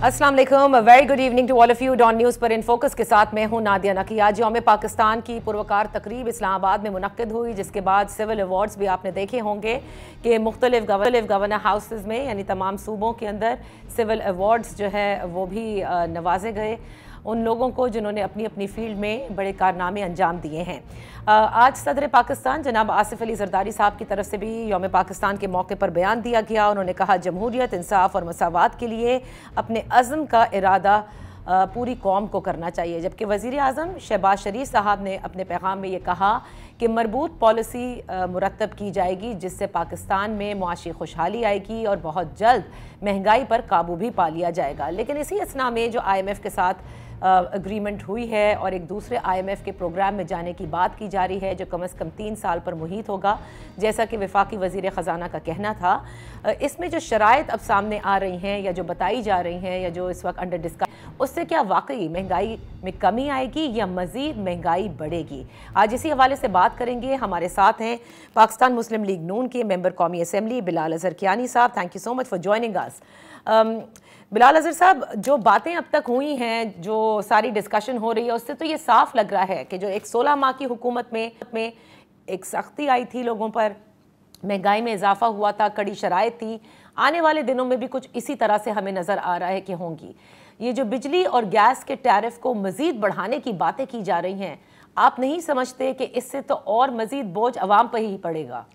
अस्सलाम वालेकुम, very good evening to all of you. Dawn news पर इन फोकस के साथ मैं हूं नादिया नकी। आज यौम पाकिस्तान की पुरवकार तकरीब इस्लामाबाद में मुनक्किद हुई, जिसके बाद सिविल अवार्ड्स भी आपने देखे होंगे कि मुख्तलिफ गवर्नर हाउसेस में यानी तमाम सूबों के अंदर सिविल अवार्ड्स जो है वो भी नवाजे गए उन लोगों को जिन्होंने अपनी अपनी फील्ड में बड़े कारनामे अंजाम दिए हैं। आज सदर पाकिस्तान जनाब आसिफ अली जरदारी साहब की तरफ से भी यौम पाकिस्तान के मौके पर बयान दिया गया। उन्होंने कहा जमहूरियत, इंसाफ और मसावात के लिए अपने अज़्म का इरादा पूरी कौम को करना चाहिए। जबकि वज़ीर आज़म शहबाज शरीफ साहब ने अपने पैगाम में ये कहा कि मरबूत पॉलिसी मुरतब की जाएगी जिससे पाकिस्तान में मुआशी खुशहाली आएगी और बहुत जल्द महंगाई पर काबू भी पा लिया जाएगा। लेकिन इसी असना में जो IMF के साथ अग्रीमेंट हुई है और एक दूसरे IMF के प्रोग्राम में जाने की बात की जा रही है जो कम से कम 3 साल पर मुहित होगा, जैसा कि वफाकी वज़ीर ख़जाना का कहना था। इसमें जो शराइत अब सामने आ रही हैं या जो बताई जा रही हैं या जो इस वक्त अंडर डिस्कस, उससे क्या वाकई महंगाई में कमी आएगी या मज़ीद महंगाई बढ़ेगी? आज इसी हवाले से बात करेंगे। हमारे साथ हैं पाकिस्तान मुस्लिम लीग नून के मेंबर कौमी असम्बली बिलाल अज़हर कियानी साहब। Thank you so much for joining us. Bilal Azhar साहब, जो बातें अब तक हुई हैं, जो सारी डिस्कशन हो रही है, उससे तो ये साफ लग रहा है कि जो एक 16 माह की हुकूमत में एक सख्ती आई थी लोगों पर, महंगाई में इजाफा हुआ था, कड़ी शराइत थी, आने वाले दिनों में भी कुछ इसी तरह से हमें नज़र आ रहा है कि होंगी। ये जो बिजली और गैस के टैरिफ को मज़ीद बढ़ाने की बातें की जा रही हैं, आप नहीं समझते कि इससे तो और मज़ीद बोझ अवाम पर ही पड़ेगा?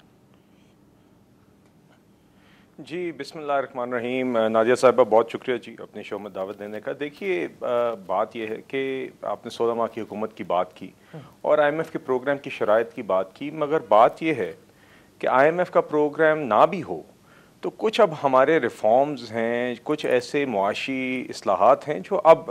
जी बिस्मिल्लाहिर्रहमानिर्रहीम। नादिया साहिबा, बहुत शुक्रिया जी अपने शो में दावत देने का। देखिए, बात यह है कि आपने 16 माह की हुकूमत की बात की और IMF के प्रोग्राम की शराइत की बात की, मगर बात यह है कि IMF का प्रोग्राम ना भी हो तो कुछ अब हमारे रिफॉर्म्स हैं, कुछ ऐसे मुआशी इस्लाहात हैं जो अब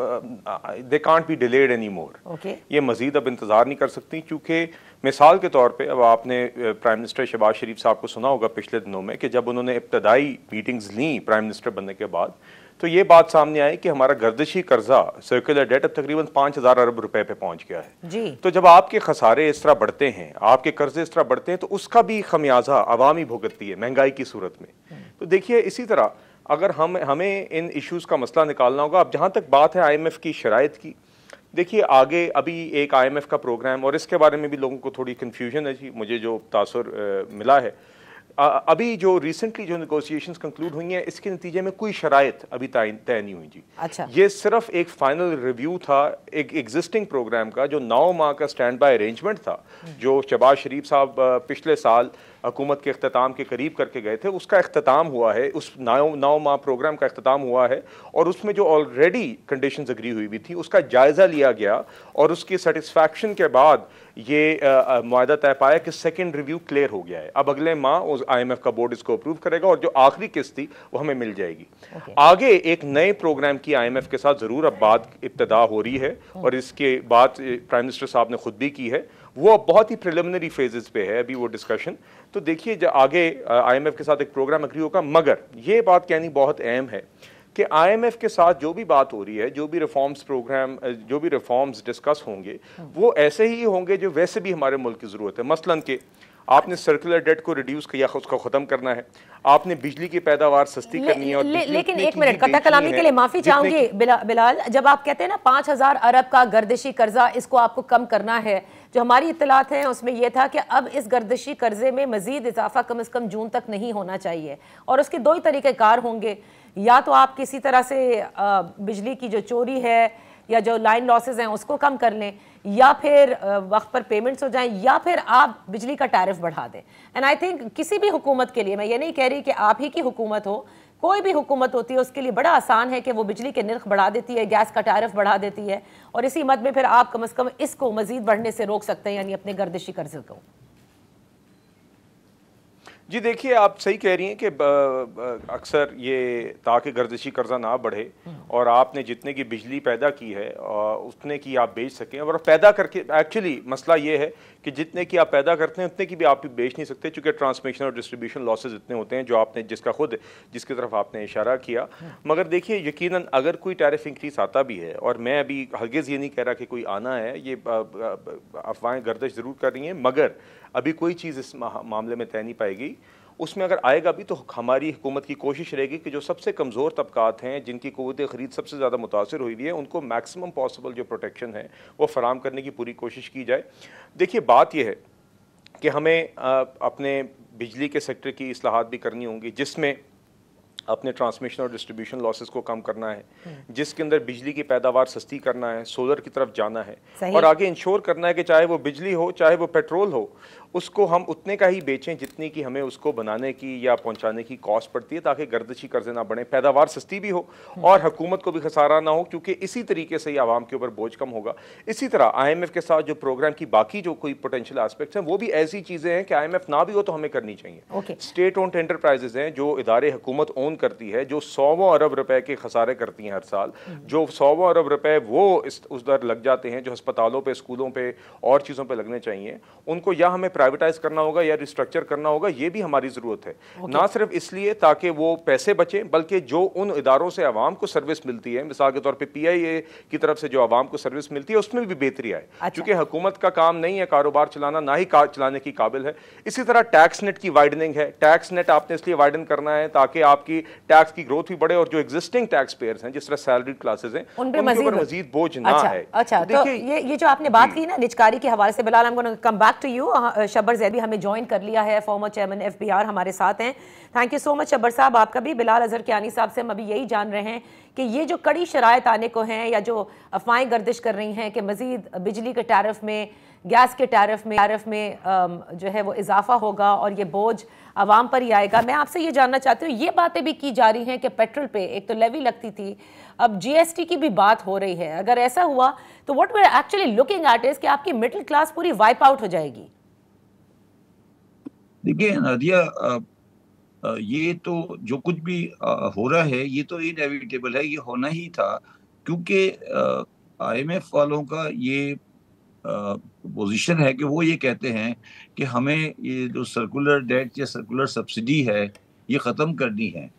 they can't be delayed any more. ये मज़ीद अब इंतज़ार नहीं कर सकती, क्योंकि मिसाल के तौर पे अब आपने प्राइम मिनिस्टर शहबाज शरीफ साहब को सुना होगा पिछले दिनों में कि जब उन्होंने इब्तदाई मीटिंग्स ली प्राइम मिनिस्टर बनने के बाद, तो ये बात सामने आई कि हमारा गर्दिशी कर्जा सर्कुलर डेट अब तकरीबन 5,000 अरब रुपए पे पहुंच गया है जी। तो जब आपके खसारे इस तरह बढ़ते हैं, आपके कर्जे इस तरह बढ़ते हैं, तो उसका भी खमियाजा आवाम ही भुगतती है महंगाई की सूरत में। तो देखिए, इसी तरह अगर हमें इन इश्यूज का मसला निकालना होगा। अब जहाँ तक बात है IMF की शराइत की, देखिए आगे अभी एक IMF का प्रोग्राम, और इसके बारे में भी लोगों को थोड़ी कन्फ्यूजन है जी, मुझे जो तासुर मिला है, अभी जो रिसेंटली जो नेगोशिएशंस कंक्लूड हुई हैं, इसके नतीजे में कोई शराइत अभी तय नहीं हुई जी। अच्छा, ये सिर्फ एक फाइनल रिव्यू था एक एग्जिस्टिंग प्रोग्राम का, जो 9 माह का स्टैंड बाय अरेंजमेंट था जो शहबाज शरीफ साहब पिछले साल हुकूमत के अख्ताम के करीब करके गए थे। उसका अख्ताम हुआ है, उस 9 माह प्रोग्राम का अख्ताम हुआ है, और उसमें जो ऑलरेडी कंडीशंस अग्री हुई भी थी उसका जायज़ा लिया गया, और उसकी सेटिस्फैक्शन के बाद ये मुआहदा तय पाया कि सेकेंड रिव्यू क्लियर हो गया है। अब अगले माह उस IMF का बोर्ड इसको अप्रूव करेगा और जो आखिरी किस्त थी वो हमें मिल जाएगी। आगे एक नए प्रोग्राम की IMF के साथ ज़रूर अब बात इब्तदा हो रही है, और इसके बाद प्राइम मिनिस्टर साहब ने खुद भी की है, वो बहुत ही प्रिलिमिनरी फेजेस पे है अभी वो डिस्कशन। तो देखिए, जो आगे IMF के साथ एक प्रोग्राम अग्री होगा, मगर ये बात कहनी बहुत अहम है कि IMF के साथ जो भी बात हो रही है, जो भी रिफॉर्म्स प्रोग्राम, जो भी रिफॉर्म्स डिस्कस होंगे, वो ऐसे ही होंगे जो वैसे भी हमारे मुल्क की ज़रूरत है। मसलन कि आपने सर्कुलर डेट को रिड्यूस किया, उसको ख़त्म करना है, आपने बिजली की पैदावार सस्ती करनी है। और लेकिन एक मिनट, कता कलामी के लिए माफ़ी चाहूंगी बिलाल, जब आप कहते हैं ना 5,000 अरब का गर्दिशी कर्जा, इसको आपको कम करना है, जो हमारी इत्तलात हैं उसमें यह था कि अब इस गर्दिशी कर्जे में मजीद इजाफा कम से कम जून तक नहीं होना चाहिए, और उसके 2 ही तरीक़ेकार होंगे। या तो आप किसी तरह से बिजली की जो चोरी है या जो लाइन लॉसेज हैं उसको कम कर लें, या फिर वक्त पर पेमेंट्स हो जाएं, या फिर आप बिजली का टैरिफ बढ़ा दें। एंड आई थिंक किसी भी हुकूमत के लिए, मैं ये नहीं कह रही कि आप ही की हुकूमत हो, कोई भी हुकूमत होती है उसके लिए बड़ा आसान है कि वो बिजली के निर्ख बढ़ा देती है, गैस का टैरिफ बढ़ा देती है, और इसी मद में फिर आप कम से कम इसको मजीद बढ़ने से रोक सकते हैं, यानी अपने गर्दिशी कर्जे को। जी देखिए, आप सही कह रही हैं कि अक्सर ये ताकि गर्दिशी कर्जा ना बढ़े और आपने जितने की बिजली पैदा की है उतने की आप बेच सकें, और पैदा करके एक्चुअली मसला ये है कि जितने की आप पैदा करते हैं उतने की भी आप बेच नहीं सकते, चूँकि ट्रांसमिशन और डिस्ट्रीब्यूशन लॉसेज इतने होते हैं, जो आपने जिसकी तरफ आपने इशारा किया। मगर देखिए, यकीनन अगर कोई टैरिफ इंक्रीज आता भी है, और मैं अभी हरगिज़ ये नहीं कह रहा कि कोई आना है, ये अफवाहें गर्दिश ज़रूर कर रही हैं, मगर अभी कोई चीज़ इस मामले में तय नहीं पाएगी। उसमें अगर आएगा भी तो हमारी हुकूमत की कोशिश रहेगी कि जो सबसे कमज़ोर तबकात हैं, जिनकी क़ुव्वत ख़रीद सबसे ज़्यादा मुतासर हुई है, उनको मैक्सिमम पॉसिबल जो प्रोटेक्शन है वो फराम करने की पूरी कोशिश की जाए। देखिए, बात यह है कि हमें अपने बिजली के सेक्टर की इस्लाहात भी करनी होंगी, जिसमें अपने ट्रांसमिशन और डिस्ट्रीब्यूशन लॉसेस को कम करना है, जिसके अंदर बिजली की पैदावार सस्ती करना है, सोलर की तरफ जाना है और आगे इंश्योर करना है कि चाहे वो बिजली हो चाहे वो पेट्रोल हो, उसको हम उतने का ही बेचें जितनी की हमें उसको बनाने की या पहुंचाने की कॉस्ट पड़ती है, ताकि गर्दिशी कर्जे ना बढ़े, पैदावार सस्ती भी हो और हुकूमत को भी खसारा ना हो, क्योंकि इसी तरीके से ही आवाम के ऊपर बोझ कम होगा। इसी तरह IMF के साथ जो प्रोग्राम की बाकी जो कोई पोटेंशियल एस्पेक्ट्स हैं, वो भी ऐसी चीज़ें हैं कि IMF ना भी हो तो हमें करनी चाहिए। स्टेट ओन्ड एंटरप्राइजेज हैं जो इदारे हुकूमत ओन करती है, जो 100 अरब रुपए के खसारे करती हैं हर साल, जो 100 अरब रुपए वो उस दर लग जाते हैं जो अस्पतालों पे, स्कूलों पे और चीज़ों पे लगने चाहिए, उनको या हमें प्राइवेटाइज करना होगा या रिस्ट्रक्चर करना होगा। ये भी हमारी ज़रूरत है, ना सिर्फ इसलिए ताकि वो पैसे बचें, बल्कि जो उन इदारों से आवाम को सर्विस मिलती है, मिसाल के तौर पर PIA की तरफ से जो आवाम को सर्विस मिलती है उसमें भी बेहतरी आए। क्योंकि हुकूमत का काम नहीं है कारोबार चलाना, ना ही चलाने की काबिल है। इसी तरह टैक्स नेट की वाइडनिंग है, टैक्स नेट आपने इसलिए वाइडन करना है ताकि आपकी टैक्स की ग्रोथ भी बढ़े और जो एग्जिस्टिंग टैक्स पेयर्स हैं, जिस तरह सैलरीड क्लासेस हैं, उनके ऊपर मजीद बोझ ना आए। अच्छा, तो ये जो आपने बात की ना निजकारी के हवाले से, Bilal, I am gonna come back to you. Shabbar Zaidi हमें ज्वाइन कर लिया है, फॉर्मर चेयरमैन FBR हमारे साथ हैं। Thank you so much Shabbar साहब, आपका भी। बिलाल अजहर कियानी साहब से हम अभी यही जान रहे हैं कि ये जो कड़ी शराइत आने को हैं या जो अफवाहें गर्दिश कर रही हैं कि मजीद बिजली के टैरिफ में, गैस के टैरिफ में जो है वो इजाफा होगा और ये बोझ आवाम पर ही आएगा। मैं आपसे ये जानना चाहती हूँ, ये बातें भी की जा रही हैं कि पेट्रोल पे एक तो लेवी लगती थी, अब GST की भी बात हो रही है। अगर ऐसा हुआ तो what we are actually looking at is कि आपकी मिडिल क्लास पूरी वाइप आउट हो जाएगी। देखिए नादिया, ये तो जो कुछ भी हो रहा है ये तो इनएविटेबल है, ये होना ही था, क्योंकि IMF वालों का ये पोजीशन है कि वो ये कहते हैं कि हमें ये जो सर्कुलर डेट या सर्कुलर सब्सिडी है ये ख़त्म करनी है।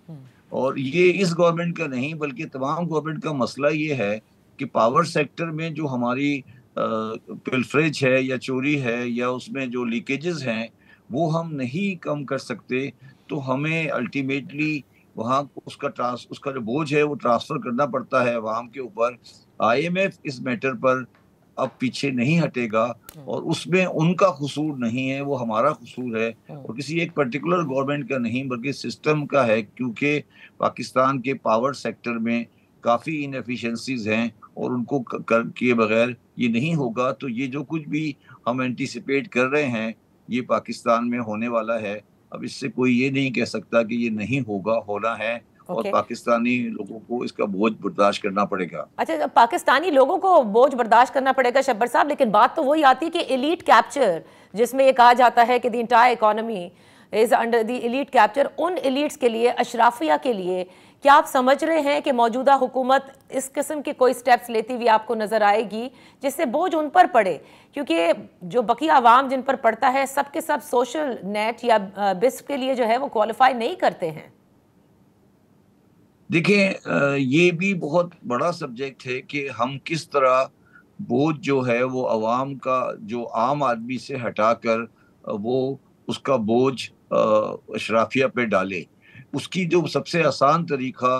और ये इस गवर्नमेंट का नहीं बल्कि तमाम गवर्नमेंट का मसला ये है कि पावर सेक्टर में जो हमारी पिलफरेज है या चोरी है या उसमें जो लीकेजेस हैं वो हम नहीं कम कर सकते, तो हमें अल्टीमेटली वहाँ उसका जो बोझ है वो ट्रांसफर करना पड़ता है अवाम के ऊपर। IMF इस मैटर पर अब पीछे नहीं हटेगा और उसमें उनका कसूर नहीं है, वो हमारा कसूर है और किसी एक पर्टिकुलर गवर्नमेंट का नहीं बल्कि सिस्टम का है, क्योंकि पाकिस्तान के पावर सेक्टर में काफ़ी इनएफिशिएंसीज हैं और उनको किए बगैर ये नहीं होगा। तो ये जो कुछ भी हम एंटीसिपेट कर रहे हैं ये पाकिस्तान में होने वाला है। अब इससे कोई ये नहीं कह सकता कि ये नहीं होगा, होना है और पाकिस्तानी लोगों को इसका बोझ बर्दाश्त करना पड़ेगा। अच्छा, पाकिस्तानी लोगों को बोझ बर्दाश्त करना पड़ेगा शब्बर साहब, लेकिन बात तो वही आती है कि एलीट कैप्चर, जिसमें ये कहा जाता है कि the entire economy is under the elite capture, उन एलीट्स के लिए, अशराफिया के लिए, क्या आप समझ रहे हैं कि मौजूदा हुकूमत इस किस्म के कोई स्टेप्स लेती हुई आपको नजर आएगी जिससे बोझ उन पर पड़े? क्योंकि जो बकी आवाम जिन पर पड़ता है सब के सब सोशल नेट या बिस्प के लिए जो है वो क्वालिफाई नहीं करते हैं। देखिए, ये भी बहुत बड़ा सब्जेक्ट है कि हम किस तरह बोझ जो है वो अवाम का, जो आम आदमी से हटाकर वो उसका बोझ अशराफिया पे डाले। उसकी जो सबसे आसान तरीका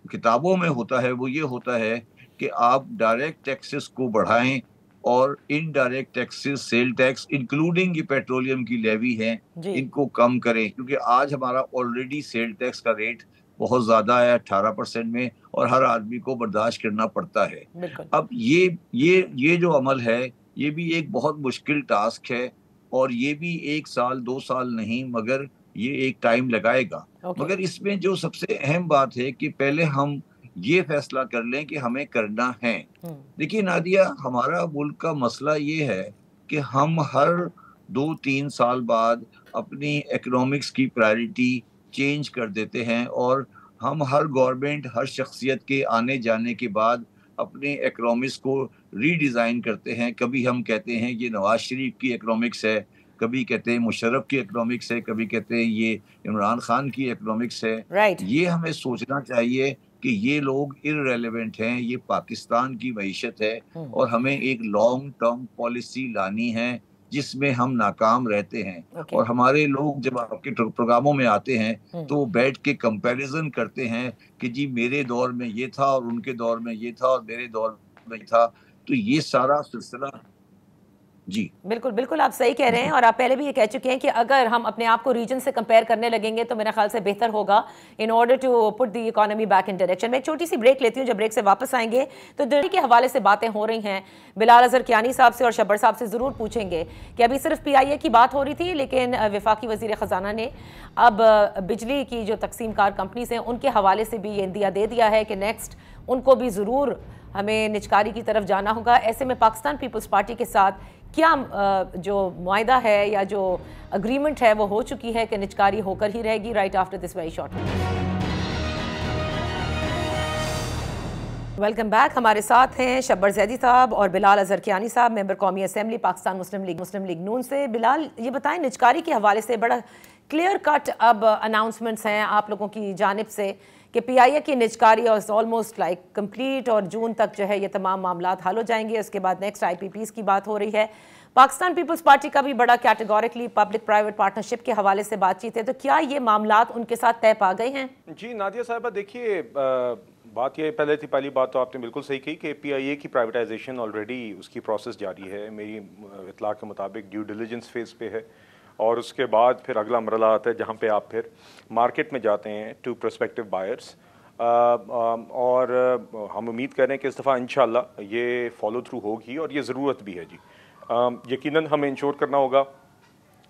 किताबों में होता है वो ये होता है कि आप डायरेक्ट टैक्सेस को बढ़ाएं और indirect taxes, sale tax including ये पेट्रोलियम की लेवी है, इनको कम करें, क्योंकि आज हमारा ऑलरेडी सेल टैक्स का रेट बहुत ज़्यादा है 18% में और हर आदमी को बर्दाश्त करना पड़ता है। अब ये जो अमल है ये भी एक बहुत मुश्किल टास्क है और ये भी 1 साल 2 साल नहीं मगर ये एक टाइम लगाएगा। मगर इसमें जो सबसे अहम बात है कि पहले हम ये फैसला कर लें कि हमें करना है। देखिए नादिया, हमारा मुल्क का मसला ये है कि हम हर 2-3 साल बाद अपनी इकोनॉमिक्स की प्रायोरिटी चेंज कर देते हैं और हम हर गवर्नमेंट, हर शख्सियत के आने जाने के बाद अपने इकोनॉमिक्स को रीडिज़ाइन करते हैं। कभी हम कहते हैं ये नवाज शरीफ की इकोनॉमिक्स है, कभी कहते हैं मुशर्रफ की इकोनॉमिक्स है, कभी कहते हैं ये इमरान खान की इकोनॉमिक्स है। ये हमें सोचना चाहिए कि ये लोग इररेलेवेंट हैं, ये पाकिस्तान की मईशत है और हमें एक लॉन्ग टर्म पॉलिसी लानी है जिसमें हम नाकाम रहते हैं। और हमारे लोग जब आपके प्रोग्रामों में आते हैं तो बैठ के कंपैरिजन करते हैं कि जी मेरे दौर में ये था और उनके दौर में ये था और मेरे दौर में ये था। तो ये सारा सिलसिला जी बिल्कुल बिल्कुल आप सही कह रहे हैं, और आप पहले भी ये कह चुके हैं कि अगर हम अपने आप को रीजन से कंपेयर करने लगेंगे तो मेरे ख्याल से बेहतर होगा in order to put the economy back in direction. मैं एक छोटी सी ब्रेक लेती हूँ, जब ब्रेक से वापस आएंगे तो दिल्ली के हवाले से बातें हो रही हैं। बिलाल अजहर कियानी साहब से और शब्बर साहब से ज़रूर पूछेंगे कि अभी सिर्फ PIA की बात हो रही थी, लेकिन वफाकी वज़ीर ख़जाना ने अब बिजली की जो तकसीमकार कंपनीज हैं उनके हवाले से भी ये इंदिया दे दिया है कि नेक्स्ट उनको भी ज़रूर हमें निजकारी की तरफ जाना होगा। ऐसे में पाकिस्तान पीपल्स पार्टी के साथ क्या जो मुआहिदा है या जो अग्रीमेंट है वो हो चुकी है कि निजकारी होकर ही रहेगी? Right after this very short. Welcome back. हमारे साथ हैं शब्बर जैदी साहब और बिलाल अजहर कियानी साहब, मेंबर कौमी असेंबली पाकिस्तान मुस्लिम लीग नून से। बिलाल, ये बताएं, निजकारी के हवाले से बड़ा क्लियर कट अब अनाउंसमेंट्स हैं आप लोगों की जानिब से कि PIA की निजकारी और ऑलमोस्ट लाइक कंप्लीट और जून तक जो है ये तमाम मामलात हल हो जाएंगे। उसके बाद नेक्स्ट IPPs की बात हो रही है। पाकिस्तान पीपल्स पार्टी का भी बड़ा कैटेगोरिकली पब्लिक प्राइवेट पार्टनरशिप के हवाले से बातचीत है, तो क्या ये मामलात उनके साथ तय पा गए हैं? जी नादिया साहिबा, देखिए बात ये पहली बात तो आपने बिल्कुल सही कही कि PIA की प्राइवेटाइजेशन ऑलरेडी उसकी प्रोसेस जारी है। मेरी इतला के मुताबिक ड्यू डिलिजेंस फेज़ पे है और उसके बाद फिर अगला मरला आता है जहाँ पे आप फिर मार्केट में जाते हैं टू प्रोस्पेक्टिव बायर्स। और हम उम्मीद कर रहे हैं कि इस दफ़ा इंशाल्लाह ये फॉलो थ्रू होगी और ये ज़रूरत भी है जी। यकीनन हमें इंश्योर करना होगा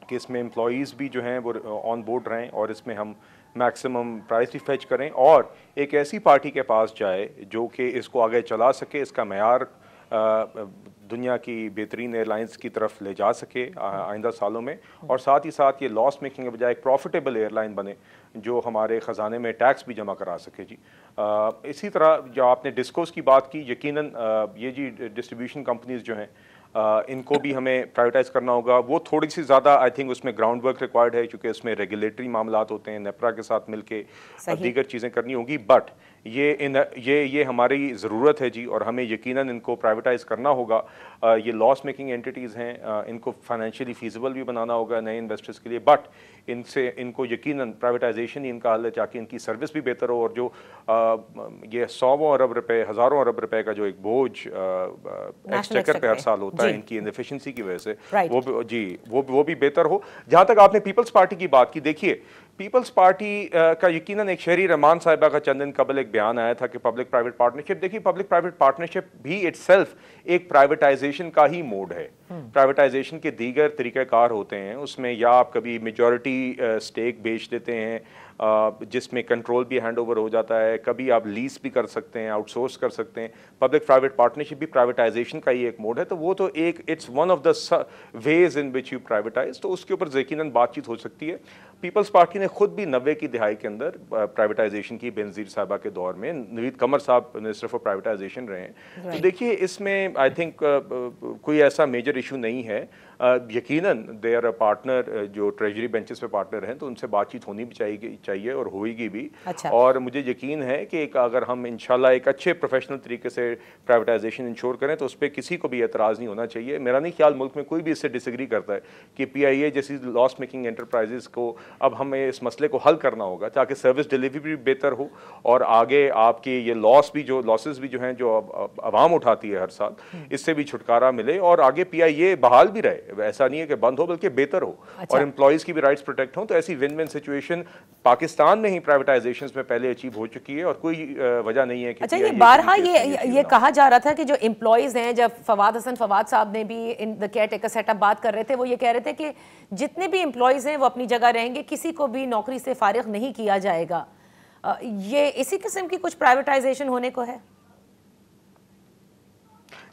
कि इसमें एम्प्लॉयज़ भी जो हैं वो ऑन बोर्ड रहें और इसमें हम मैक्सिमम प्राइस भी फेच करें और एक ऐसी पार्टी के पास जाए जो कि इसको आगे चला सके, इसका मयार दुनिया की बेहतरीन एयरलाइंस की तरफ ले जा सके आइंदा सालों में, और साथ ही साथ ये लॉस मेकिंग के बजाय एक प्रॉफिटेबल एयरलाइन बने जो हमारे ख़जाने में टैक्स भी जमा करा सके जी। इसी तरह जो आपने डिस्कोस की बात की, यकीनन ये जी डिस्ट्रीब्यूशन कंपनीज जो हैं इनको भी हमें प्राइवेटाइज करना होगा। वो थोड़ी सी ज़्यादा आई थिंक उसमें ग्राउंड वर्क रिक्वायर्ड है क्योंकि उसमें रेगुलेटरी मामलात होते हैं, नेपरा के साथ मिलके दीगर चीज़ें करनी होगी। बट ये हमारी ज़रूरत है जी और हमें यकीनन इनको प्राइवेटाइज करना होगा। ये लॉस मेकिंग एंटिटीज़ हैं, इनको फाइनेंशियली फीजिबल भी बनाना होगा नए इन्वेस्टर्स के लिए, बट इनको यकीनन प्राइवेटाइजेशन ही इनका हल है ताकि इनकी सर्विस भी बेहतर हो और जो ये 100 अरब रुपए, हज़ारों अरब रुपए का जो एक बोझ एक्सचेकर पे हर साल होता है इनकी इनएफिशिएंसी की वजह से, वो भी बेहतर हो। जहाँ तक आपने पीपल्स पार्टी की बात की, देखिए पीपल्स पार्टी का यकीनन एक शहरी रहमान साहिबा का चंद दिन कबल एक बयान आया था कि पब्लिक प्राइवेट पार्टनरशिप, देखिए पब्लिक प्राइवेट पार्टनरशिप भी इटसेल्फ एक प्राइवेटाइजेशन का ही मोड है। प्राइवेटाइजेशन के दीगर तरीक़ाकार होते हैं, उसमें या आप कभी मेजॉरिटी स्टेक बेच देते हैं जिसमें कंट्रोल भी हैंड ओवर हो जाता है, कभी आप लीज भी कर सकते हैं, आउटसोर्स कर सकते हैं। पब्लिक प्राइवेट पार्टनरशिप भी प्राइवेटाइजेशन का ही एक मोड है, तो वो तो एक it's one of the ways in which you privatise, तो उसके ऊपर यकीनन बातचीत हो सकती है। पीपल्स पार्टी ने खुद भी 90 की दिहाई के अंदर प्राइवेटाइजेशन की, बेनज़ीर साहबा के दौर में नवीद कमर साहब मिनिस्टर फॉर प्राइवेटाइजेशन रहे हैं। तो देखिए इसमें आई थिंक कोई ऐसा मेजर इशू नहीं है। यकीनन दे आर अ पार्टनर, जो ट्रेजरी बेंचेस पे पार्टनर हैं, तो उनसे बातचीत होनी भी चाहिए और होएगी भी। अच्छा। और मुझे यकीन है कि अगर हम इंशाल्लाह एक अच्छे प्रोफेशनल तरीके से प्राइवेटाइजेशन इंश्योर करें तो उस पर किसी को भी एतराज़ नहीं होना चाहिए। मेरा नहीं ख्याल मुल्क में कोई भी इससे डिसएग्री करता है कि PIA जैसी लॉस मेकिंग एंटरप्राइजेस को अब हमें इस मसले को हल करना होगा ताकि सर्विस डिलीवरी भी बेहतर हो और आगे आपके ये लॉसेस भी जो हैं जो आवाम उठाती है हर साल, इससे भी छुटकारा मिले और आगे PIA बहाल भी रहे। ऐसा नहीं है कि बंद हो बल्कि बेहतर हो। अच्छा। और एम्प्लॉयज की भी राइट्स प्रोटेक्ट हो। तो ऐसी विन विन सिचुएशन पाकिस्तान में ही प्राइवेटाइजेशंस में पहले अचीव हो चुकी है और कोई वजह नहीं है कि अच्छा, ये बारहा ये कहा जा रहा था कि जो एम्प्लॉयज हैं, जब फवाद साहब ने भी in the care taker setup बात कर रहे थे, वो ये कह रहे थे कि जितने भी एम्प्लॉयज हैं वो अपनी जगह रहेंगे, किसी को भी नौकरी से फारिग नहीं किया जाएगा। ये इसी किस्म की कुछ प्राइवेटाइजेशन होने को है?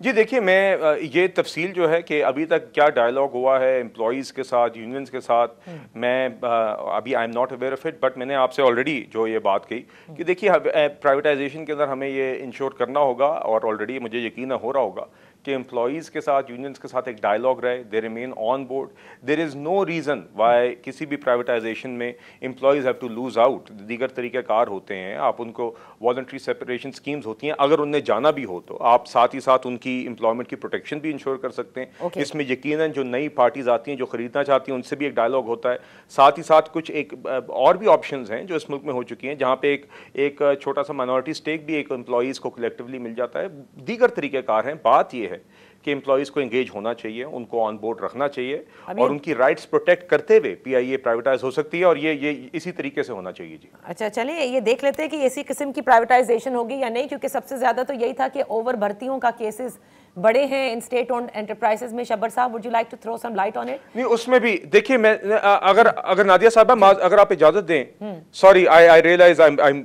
जी देखिए, मैं ये तफसील जो है कि अभी तक क्या डायलॉग हुआ है एम्प्लॉयज़ के साथ, यूनियंस के साथ, मैं अभी I am not aware of it, but मैंने आपसे ऑलरेडी जो ये बात कही कि देखिए प्राइवेटाइजेशन के अंदर हमें ये इंश्योर करना होगा और ऑलरेडी मुझे यकीन हो रहा होगा कि एम्प्लॉयज़ के साथ, यूनियंस के साथ एक डायलॉग रहे, they remain on board. There is no reason why किसी भी प्राइवेटाइजेशन में employees have to lose out. दीगर तरीक़ेकार होते हैं, आप उनको वॉलंटरी सेपरेशन स्कीम्स होती हैं, अगर उनने जाना भी हो तो आप साथ ही साथ उनकी एम्प्लॉयमेंट की प्रोटेक्शन भी इंश्योर कर सकते हैं। इसमें यकीनन जो नई पार्टीज आती हैं, जो खरीदना चाहती हैं, उनसे भी एक डायलॉग होता है। साथ ही साथ कुछ एक और भी ऑप्शंस हैं जो इस मुल्क में हो चुकी हैं, जहाँ पे एक छोटा सा माइनॉरिटी स्टेक भी एक एम्प्लॉयज़ को कलेक्टिवली मिल जाता है। दीगर तरीक़ेकार हैं। बात यह है कि एम्प्लॉयज़ को एंगेज होना चाहिए, उनको ऑन बोर्ड रखना चाहिए और उनकी राइट्स प्रोटेक्ट करते हुए पीआईए प्राइवेटाइज हो सकती है, और ये इसी तरीके से होना चाहिए जी। अच्छा, चलिए ये देख लेते हैं कि इसी किस्म की प्राइवेटाइजेशन होगी या नहीं, क्योंकि सबसे ज्यादा तो यही था कि ओवर भर्तियों का केसेस बड़े हैं इन स्टेट ओन्ड एंटरप्राइजेस में। शब्बर साहब, would you like to throw some light on it? नहीं, उसमें भी देखिए, मैं अगर नादिया साहबा अगर आप इजाजत दें, sorry I realise I am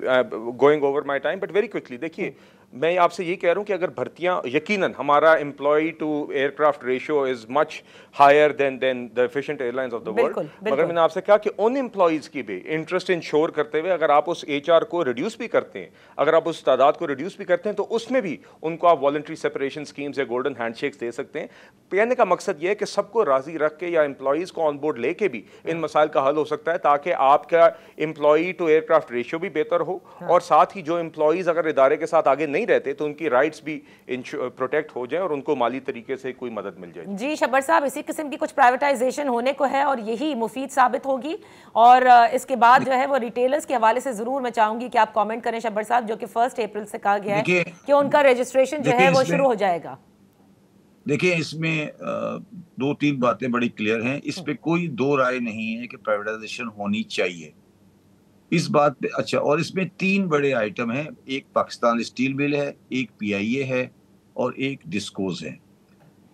going over my time, but very quickly देखिए, मैं आपसे ये कह रहा हूं कि अगर भर्तियां, यकीनन हमारा employee to aircraft ratio is much higher than the efficient airlines of the world, मगर मैंने आपसे कहा कि उन एम्प्लॉयज की भी इंटरेस्ट इंश्योर करते हुए अगर आप उस एचआर को रिड्यूस भी करते हैं, अगर आप उस तादाद को रिड्यूस भी करते हैं, तो उसमें भी उनको आप वॉलंटरी सेपरेशन स्कीम्स या गोल्डन हैंडशेक्स दे सकते हैं। कहने का मकसद ये है कि सबको राजी रख के या एम्प्लॉयज को ऑन बोर्ड लेके भी इन मसाइल का हल हो सकता है, ताकि आपका एम्प्लॉय टू एयरक्राफ्ट रेशियो भी बेहतर हो, और साथ ही जो एम्प्लॉयज अगर इदारे के साथ आगे नहीं रहते तो उनकी राइट्स भी प्रोटेक्ट हो जाए और उनको माली तरीके से कोई मदद मिल जाए। जी शब्बर साहब, इसी किस्म की कुछ प्राइवेटाइजेशन होने को है और यही मुफीद साबित होगी, और इसके बाद जो है वो रिटेलर्स के हवाले से जरूर मैं चाहूंगी कि आप कमेंट करें शब्बर साहब, जो कि 1 अप्रैल से कहा गया है कि उनका रजिस्ट्रेशन जो है वो शुरू हो जाएगा। देखिए, इसमें 2-3 बातें बड़ी क्लियर हैं। इस पे कोई दो राय नहीं है कि प्राइवेटाइजेशन होनी चाहिए इस बात पे। अच्छा, और इसमें 3 बड़े आइटम हैं, एक पाकिस्तान स्टील मिल है, एक पीआईए है और एक डिस्कोज है।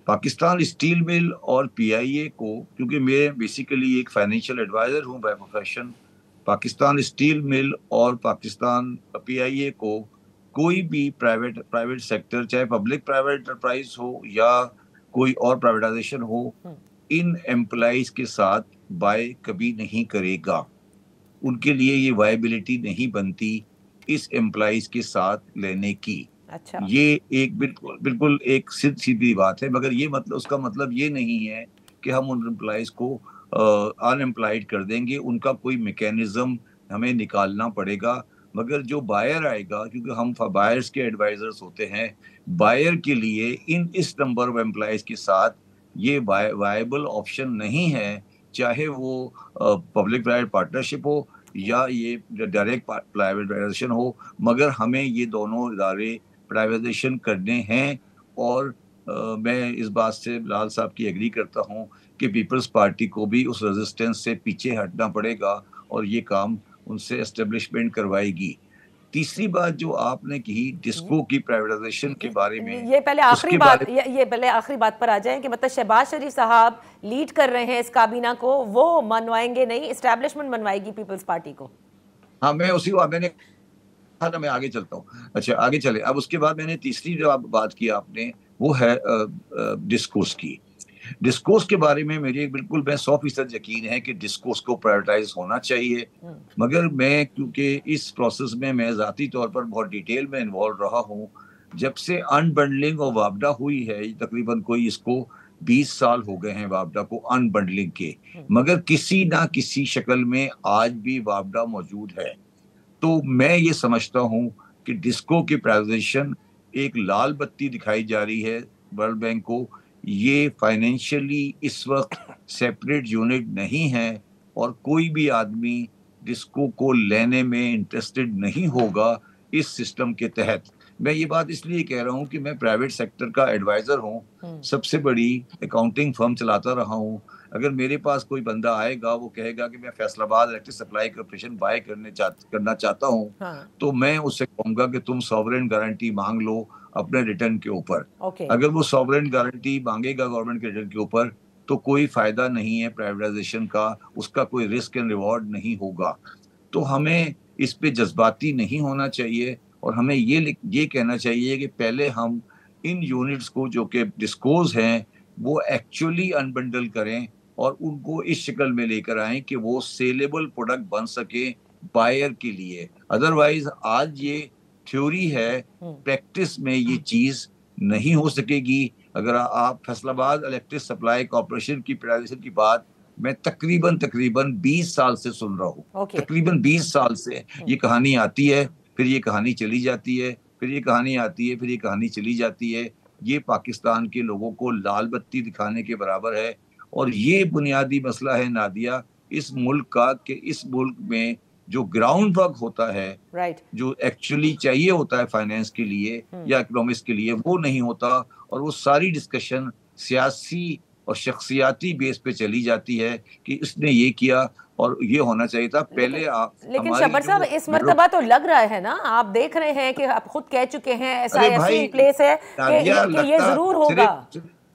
पाकिस्तान स्टील मिल और पीआईए को, क्योंकि मैं बेसिकली एक फाइनेंशियल एडवाइजर हूं by profession, Pakistan steel mill और पाकिस्तान पीआईए को कोई भी प्राइवेट सेक्टर, चाहे पब्लिक प्राइवेट एंटरप्राइज हो या कोई और प्राइवेटाइजेशन हो, इन एम्प्लॉइज के साथ बाय कभी नहीं करेगा। उनके लिए ये वायबिलिटी नहीं बनती इस एम्प्लॉइज के साथ लेने की। अच्छा। ये एक बिल्कुल एक सीधी बात है, मगर ये मतलब, उसका मतलब ये नहीं है कि हम उन एम्प्लॉइज को अनएम्प्लॉयड कर देंगे। उनका कोई मैकेनिज्म हमें निकालना पड़ेगा। मगर जो बायर आएगा, क्योंकि हम बायर्स के एडवाइजर्स होते हैं, बायर के लिए इस नंबर ऑफ एम्प्लॉइज के साथ ये वायबल ऑप्शन नहीं है, चाहे वो पब्लिक प्राइवेट पार्टनरशिप हो या ये डायरेक्ट प्राइवेटाइजेशन हो। मगर हमें ये दोनों इदारे प्राइवेटाइजेशन करने हैं, और मैं इस बात से लाल साहब की एग्री करता हूं कि पीपल्स पार्टी को भी उस रेजिस्टेंस से पीछे हटना पड़ेगा और ये काम उनसे एस्टेब्लिशमेंट करवाएगी। तीसरी बात जो आपने कही डिस्को की प्राइवेटाइजेशन के बारे में, ये पहले आखिरी बात पर आ जाएं कि मतलब शहबाज शरीफ साहब लीड कर रहे हैं इस काबीना को, वो मनवाएंगे नहीं, एस्टैब्लिशमेंट मनवाएगी पीपल्स पार्टी को। हाँ, मैं आगे चलता हूँ। अच्छा, आगे चले। अब उसके बाद मैंने तीसरी जो बात की आपने, वो है डिस्कोर्स की। डिस्कोर्स के बारे में मेरी बिल्कुल 100% यकीन है कि डिस्कोर्स को प्रायोरिटाइज होना चाहिए। मगर मैं, क्योंकि इस प्रोसेस में मैं ज़ाती तौर पर बहुत डिटेल में इन्वॉल्व रहा हूँ, जब से अनबंडलिंग और वापडा हुई है, तकरीबन कोई इसको 20 साल हो गए हैं वापडा को अनबंडलिंग के, मगर किसी ना किसी शक्ल में आज भी वापडा मौजूद है। तो मैं ये समझता हूँ कि डिस्को की प्राइवेटाइजेशन एक लाल बत्ती दिखाई जा रही है वर्ल्ड बैंक को। ये फाइनेंशियली इस वक्त सेपरेट यूनिट नहीं है और कोई भी आदमी डिस्को को लेने में इंटरेस्टेड नहीं होगा इस सिस्टम के तहत। मैं ये बात इसलिए कह रहा हूँ कि मैं प्राइवेट सेक्टर का एडवाइजर हूँ, सबसे बड़ी अकाउंटिंग फर्म चलाता रहा हूँ। अगर मेरे पास कोई बंदा आएगा, वो कहेगा कि मैं Faisalabad electric supply corporation buy करना चाहता हूँ, तो मैं उससे कहूंगा कि तुम सॉवरेन गारंटी मांग लो अपने रिटर्न के ऊपर। अगर वो सॉवरेन गारंटी मांगेगा गवर्नमेंट के रिटर्न के ऊपर, तो कोई फायदा नहीं है प्राइवेटाइजेशन का, उसका कोई रिस्क एंड रिवॉर्ड नहीं होगा। तो हमें इस पे जज्बाती नहीं होना चाहिए और हमें ये कहना चाहिए कि पहले हम इन यूनिट्स को जो कि डिस्कोज हैं वो एक्चुअली अनबंडल करें और उनको इस शक्ल में लेकर आएं कि वो सेलेबल प्रोडक्ट बन सके बायर के लिए। अदरवाइज आज ये थ्योरी है, प्रैक्टिस में ये चीज नहीं हो सकेगी। अगर आप फैसलाबाद इलेक्ट्रिक सप्लाई कॉर्पोरेशन की प्राइवेटाइजेशन की बात मैं तकरीबन 20 साल से सुन रहा हूँ। ओके। तकरीबन 20 साल से ये कहानी आती है, फिर ये कहानी चली जाती है, फिर ये कहानी आती है, फिर ये कहानी चली जाती है। ये पाकिस्तान के लोगों को लाल बत्ती दिखाने के बराबर है। और ये बुनियादी मसला है नादिया इस मुल्क का, कि इस मुल्क में जो ग्राउंड वर्क होता है, राइट, जो एक्चुअली चाहिए होता है फाइनेंस के लिए या इकोनॉमिक्स के लिए, वो नहीं होता। और वो सारी डिस्कशन सियासी और शख्सियाती बेस पे चली जाती है कि इसने ये किया और ये होना चाहिए था पहले। लेकिन शब्बर साहब इस मर्तबा तो लग रहा है ना, आप देख रहे हैं कि आप खुद कह चुके हैं SIFC इन प्लेस है कि ये जरूर होगा।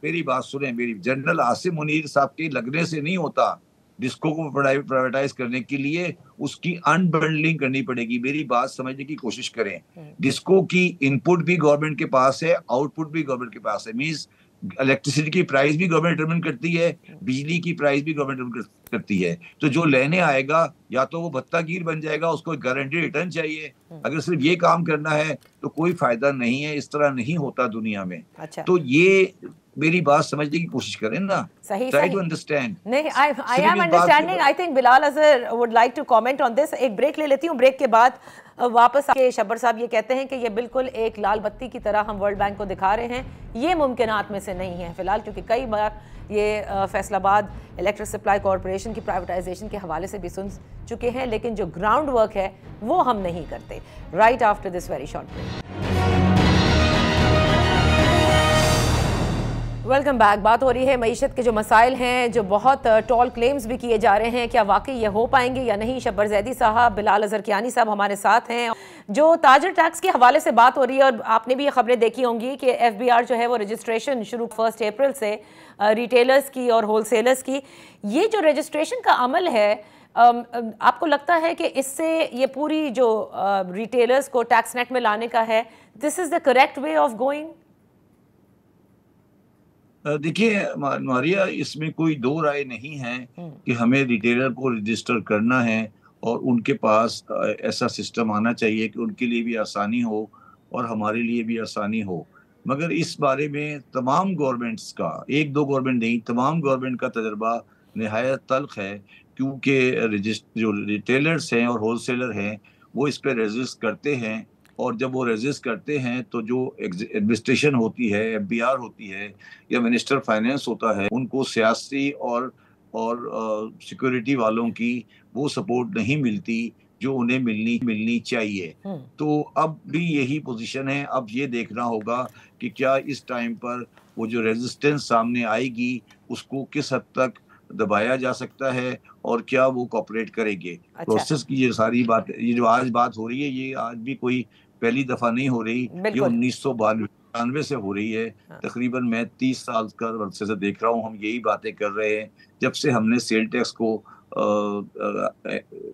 मेरी बात सुने, मेरी जनरल आसिम मुनीर साहब के लगने से नहीं होता। डिस्को को प्राइवेटाइज करने के लिए उसकी अनबंडलिंग करनी पड़ेगी। मेरी बात समझने की कोशिश करें। डिस्को की इनपुट भी गवर्नमेंट के पास है, आउटपुट भी गवर्नमेंट के पास है। मींस इलेक्ट्रिसिटी की प्राइस भी गवर्नमेंट डिटरमिन करती है, बिजली की प्राइस भी गवर्नमेंट डिटरमिन करती है। तो जो लेने आएगा या तो वो भत्तागीर बन जाएगा, उसको गारंटी रिटर्न चाहिए। अगर सिर्फ ये काम करना है तो कोई फायदा नहीं है। इस तरह नहीं होता दुनिया में। अच्छा। तो ये मेरी बात समझने की कोशिश करें ना। सही ट्राई टू अंडरस्टैंड। नहीं, I am understanding. I think Bilal Azhar would like to comment on this. एक ब्रेक ले लेती हूँ, ब्रेक के बाद वापस आके शब्बर साहब ये कहते हैं कि ये बिल्कुल एक लाल बत्ती की तरह हम वर्ल्ड बैंक को दिखा रहे हैं। ये मुमकिनात में से नहीं है फिलहाल, क्योंकि कई बार ये फैसलाबाद इलेक्ट्रिक सप्लाई कॉर्पोरेशन की प्राइवेटाइजेशन के हवाले से भी सुन चुके हैं, लेकिन जो ग्राउंड वर्क है वो हम नहीं करते। Right after this very short break. Welcome back. बात हो रही है मईशत के जो मसाइल हैं, जो बहुत टॉल क्लेम्स भी किए जा रहे हैं, क्या वाकई ये हो पाएंगे या नहीं। शब्बर जैदी साहब, बिलाल अजहर कियानी साहब हमारे साथ हैं। जो ताजर टैक्स के हवाले से बात हो रही है, और आपने भी ये खबरें देखी होंगी कि FBR जो है वो रजिस्ट्रेशन शुरू 1 अप्रैल से रिटेलर्स की और होलसेलर्स की, ये जो रजिस्ट्रेशन का अमल है, आपको लगता है कि इससे ये पूरी जो रिटेलर्स को टैक्स नेट में लाने का है, this is the correct way of going? देखिए मारिया, इसमें कोई दो राय नहीं है कि हमें रिटेलर को रजिस्टर करना है और उनके पास ऐसा सिस्टम आना चाहिए कि उनके लिए भी आसानी हो और हमारे लिए भी आसानी हो। मगर इस बारे में तमाम गवर्नमेंट्स का, एक दो गवर्नमेंट नहीं, तमाम गवर्नमेंट का तजर्बा निहायत तल्ख है। क्योंकि जो रिटेलर्स हैं और होलसेलर हैं वो इस पर रजिस्ट करते हैं, और जब वो रजिस्ट करते हैं तो जो एडमिनिस्ट्रेशन होती है, FBR होती है या मिनिस्टर फाइनेंस होता है, उनको सियासी और सिक्योरिटी वालों की वो सपोर्ट नहीं मिलती जो उन्हें मिलनी चाहिए। तो अब भी यही पोजीशन है। अब ये देखना होगा कि क्या इस टाइम पर वो जो रेजिस्टेंस सामने आएगी उसको किस हद तक दबाया जा सकता है और क्या वो कोऑपरेट करेंगे। अच्छा। प्रोसेस की ये सारी बात, ये जो आज बात हो रही है, ये आज भी कोई पहली दफा नहीं हो रही। ये 1992 से हो रही है। हाँ। तकरीबन मैं 30 साल का अरसे से देख रहा हूँ, हम यही बातें कर रहे हैं। जब से हमने सेल टैक्स को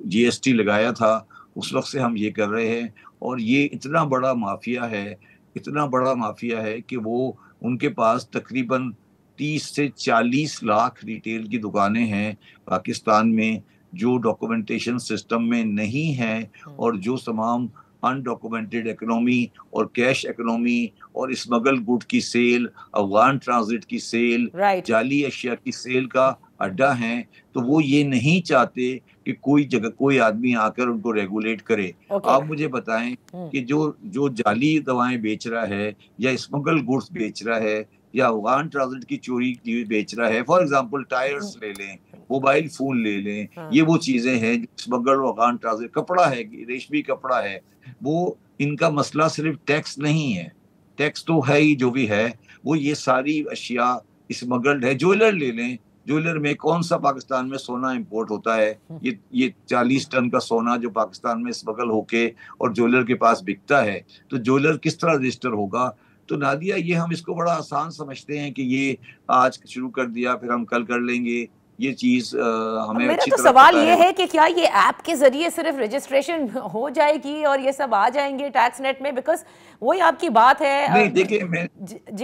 GST लगाया था उस वक्त से हम ये कर रहे हैं। और ये इतना बड़ा माफिया है, इतना बड़ा माफिया है कि वो उनके पास तकरीबन 30 से 40 लाख रिटेल की दुकानें हैं पाकिस्तान में जो डॉक्यूमेंटेशन सिस्टम में नहीं है, और जो तमाम अनडॉक्यूमेंटेड इकोनॉमी और कैश इकोनॉमी और स्मगल गुड की सेल, अफगान ट्रांजिट की सेल, जाली अशिया की सेल का अड्डा है। तो वो ये नहीं चाहते कि कोई आदमी आकर उनको रेगुलेट करे। आप मुझे बताएं कि जो जाली दवाएं बेच रहा है या स्मगल गुड्स बेच रहा है या अफगान ट्रांजिट की चोरी बेच रहा है, फॉर एग्जांपल टायर्स ले लें, मोबाइल फोन ले लें, ये वो चीजें हैं जो स्मगल और अफगान ट्रांजिट, कपड़ा है, रेशमी कपड़ा है। वो इनका मसला सिर्फ टैक्स नहीं है, टैक्स तो है ही जो भी है, वो ये सारी अशिया स्मगल्ड है। ज्वेलर ले लें, ज्वेलर में कौन सा पाकिस्तान में सोना इंपोर्ट होता है? ये 40 टन का सोना जो पाकिस्तान में स्मगल होके और ज्वेलर के पास बिकता है, तो ज्वेलर किस तरह रजिस्टर होगा? तो नादिया, ये हम इसको बड़ा आसान समझते हैं कि ये आज शुरू कर दिया फिर हम कल कर लेंगे, ये चीज हमें मेरा तो सवाल ये है कि क्या ये ऐप के जरिए सिर्फ रजिस्ट्रेशन हो जाएगी और ये सब आ जाएंगे टैक्स नेट में? बिकॉज वही आपकी बात है। नहीं,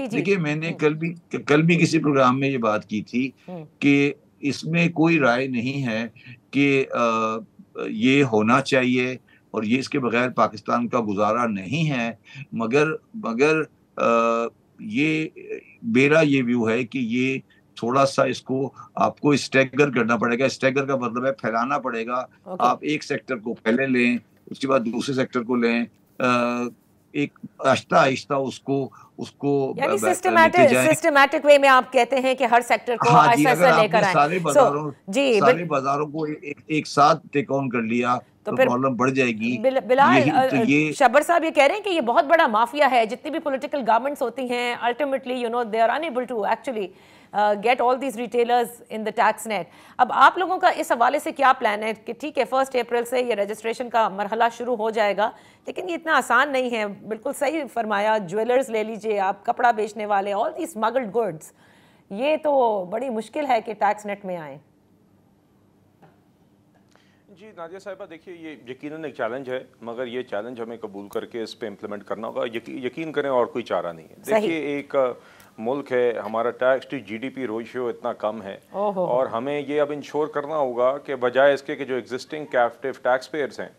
देखिए मैंने कल भी किसी प्रोग्राम में ये बात की थी कि इसमें कोई राय नहीं है कि ये होना चाहिए और ये इसके बगैर पाकिस्तान का गुजारा नहीं है। मगर ये मेरा ये व्यू है कि ये थोड़ा सा इसको आपको स्टैगर करना पड़ेगा। स्टैगर का मतलब है फैलाना पड़ेगा। आप एक सेक्टर को पहले लें, उसके बाद दूसरे सेक्टर को लें, एक आहिस्ता आहिस्ता उसको उसको यानी लेते जाएं। सिस्टमैटिक वे में आप कहते हैं कि हर सेक्टर को हाँ जी, ऐसा अगर लेकर आपने आए। सारे बाजारों को एक साथ टेक ऑन कर लिया तो फिर प्रॉब्लम बढ़ जाएगी। बिलाल, ये शब्बर साहब ये कह रहे हैं कि ये बहुत बड़ा माफिया है। जितनी भी पॉलिटिकल गवर्नमेंट्स होती हैं, ultimately they are unable to actually get all these retailers in the tax net. अब आप लोगों का इस हवाले से क्या प्लान है कि ठीक है 1 अप्रैल से ये रजिस्ट्रेशन का मरहला शुरू हो जाएगा, लेकिन ये इतना आसान नहीं है। बिल्कुल सही फरमाया, ज्वेलर्स ले लीजिए आप, कपड़ा बेचने वाले, ऑल दी स्मगल्ड गुड्स, ये तो बड़ी मुश्किल है कि टैक्स नेट में आए। जी नादिया साहिबा, देखिए ये यकीनन एक चैलेंज है, मगर ये चैलेंज हमें कबूल करके इस पे इम्प्लीमेंट करना होगा। यकीन करें और कोई चारा नहीं है। देखिए एक मुल्क है, हमारा टैक्स टू जीडीपी रेशियो इतना कम है और हमें ये अब इंश्योर करना होगा कि बजाय इसके कि जो एग्जिस्टिंग कैप्टिव टैक्स पेयर्स हैं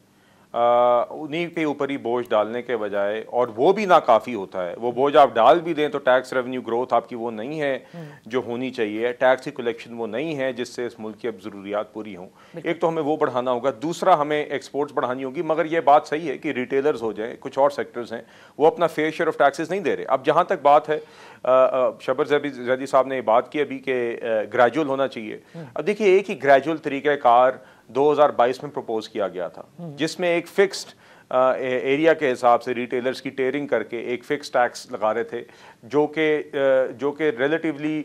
उन्हीं के ऊपर ही बोझ डालने के बजाय, और वो भी ना काफ़ी होता है, वो बोझ आप डाल भी दें तो टैक्स रेवेन्यू ग्रोथ आपकी वो नहीं है जो होनी चाहिए, टैक्स की कलेक्शन वो नहीं है जिससे इस मुल्क की अब ज़रूरियात पूरी हों। एक तो हमें वो बढ़ाना होगा, दूसरा हमें एक्सपोर्ट्स बढ़ानी होगी। मगर ये बात सही है कि रिटेलर्स हो जाए, कुछ और सेक्टर्स हैं वो अपना फेयर शेयर ऑफ टैक्सेस नहीं दे रहे। अब जहाँ तक बात है, शब्बर जैदी साहब ने बात की अभी कि ग्रेजुअल होना चाहिए। अब देखिए एक ही ग्रेजुअल तरीक़ाकार 2022 में प्रपोज किया गया था, जिसमें एक फिक्स्ड एरिया के हिसाब से रिटेलर्स की टेयरिंग करके एक फिक्स टैक्स लगा रहे थे, जो कि रिलेटिवली